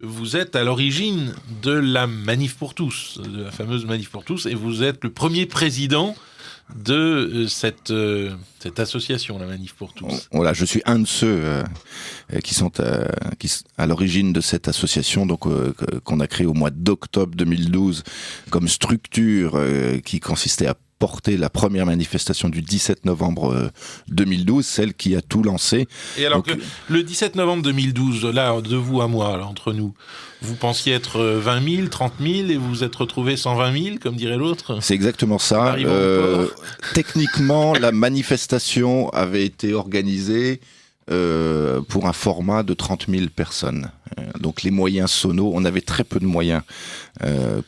vous êtes à l'origine de la Manif pour tous, de la fameuse Manif pour tous, et vous êtes le premier président de cette association, la Manif pour tous. Voilà, je suis un de ceux qui sont à l'origine de cette association, donc qu'on a créée au mois d'octobre 2012 comme structure qui consistait à porter la première manifestation du 17 novembre 2012, celle qui a tout lancé. Et alors donc, que le 17 novembre 2012, là, de vous à moi, là, entre nous, vous pensiez être 20 000, 30 000 et vous vous êtes retrouvé 120 000, comme dirait l'autre. C'est exactement ça. Techniquement, la manifestation avait été organisée pour un format de 30 000 personnes. Donc les moyens sonos, on avait très peu de moyens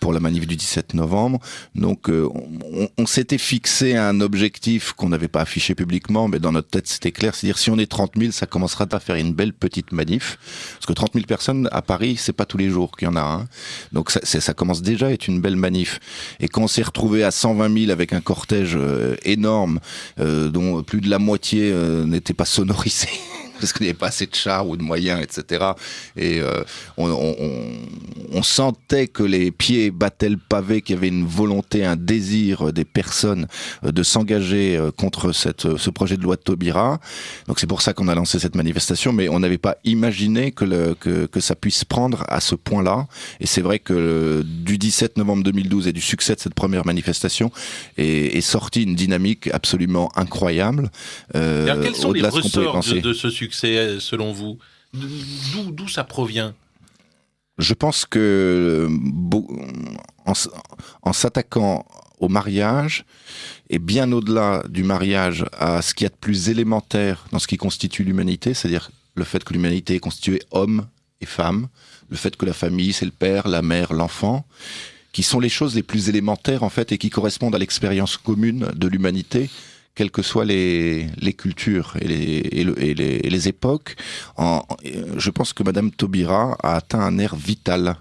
pour la manif du 17 novembre. Donc on s'était fixé un objectif qu'on n'avait pas affiché publiquement, mais dans notre tête c'était clair, c'est-à-dire si on est 30 000, ça commencera à faire une belle petite manif. Parce que 30 000 personnes à Paris, c'est pas tous les jours qu'il y en a. Hein. Donc ça commence déjà à être une belle manif. Et quand on s'est retrouvé à 120 000 avec un cortège énorme, dont plus de la moitié n'était pas sonorisé, parce qu'il n'y avait pas assez de chars ou de moyens, etc. Et on sentait que les pieds battaient le pavé, qu'il y avait une volonté, un désir des personnes de s'engager contre ce projet de loi de Taubira. Donc c'est pour ça qu'on a lancé cette manifestation, mais on n'avait pas imaginé que ça puisse prendre à ce point-là. Et c'est vrai que du 17 novembre 2012 et du succès de cette première manifestation est sortie une dynamique absolument incroyable. Alors, quels sont les ressorts de ce succès selon vous? D'où ça provient? Je pense que en s'attaquant au mariage et bien au-delà du mariage à ce qu'il y a de plus élémentaire dans ce qui constitue l'humanité, c'est-à-dire le fait que l'humanité est constituée hommes et femmes, le fait que la famille c'est le père, la mère, l'enfant, qui sont les choses les plus élémentaires en fait et qui correspondent à l'expérience commune de l'humanité, quelles que soient les cultures et les époques. Je pense que Madame Taubira a atteint un nerf vital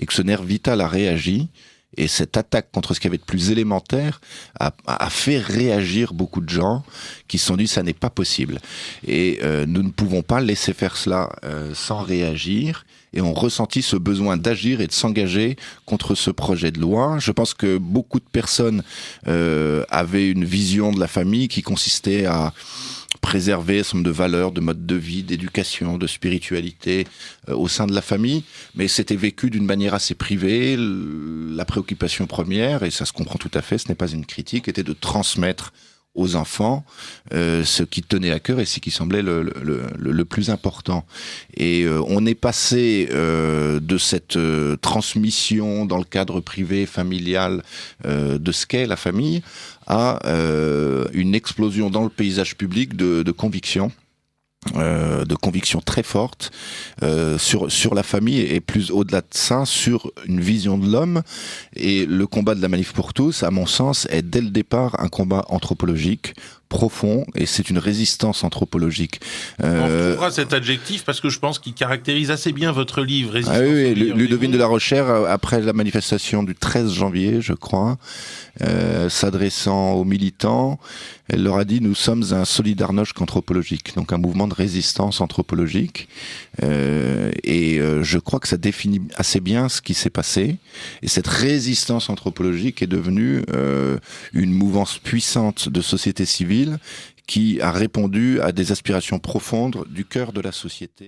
et que ce nerf vital a réagi. Et cette attaque contre ce qu'il y avait de plus élémentaire a fait réagir beaucoup de gens qui se sont dit ça n'est pas possible. Et nous ne pouvons pas laisser faire cela sans réagir. Et ont ressenti ce besoin d'agir et de s'engager contre ce projet de loi. Je pense que beaucoup de personnes avaient une vision de la famille qui consistait à préserver un certain nombre de valeurs, de modes de vie, d'éducation, de spiritualité au sein de la famille, mais c'était vécu d'une manière assez privée. La préoccupation première, et ça se comprend tout à fait, ce n'est pas une critique, était de transmettre aux enfants ce qui tenait à cœur et ce qui semblait le plus important. Et on est passé de cette transmission dans le cadre privé, familial, de ce qu'est la famille, à une explosion dans le paysage public de convictions. De convictions très fortes sur la famille et plus au-delà de ça sur une vision de l'homme. Et le combat de la Manif pour tous, à mon sens, est dès le départ un combat anthropologique profond et c'est une résistance anthropologique. On retrouvera cet adjectif parce que je pense qu'il caractérise assez bien votre livre. Résistance oui, Ludovine de la Rochère, après la manifestation du 13 janvier, je crois, s'adressant aux militants, elle leur a dit « Nous sommes un Solidarność anthropologique », donc un mouvement de résistance anthropologique. Et je crois que ça définit assez bien ce qui s'est passé. Et cette résistance anthropologique est devenue une mouvance puissante de société civile qui a répondu à des aspirations profondes du cœur de la société.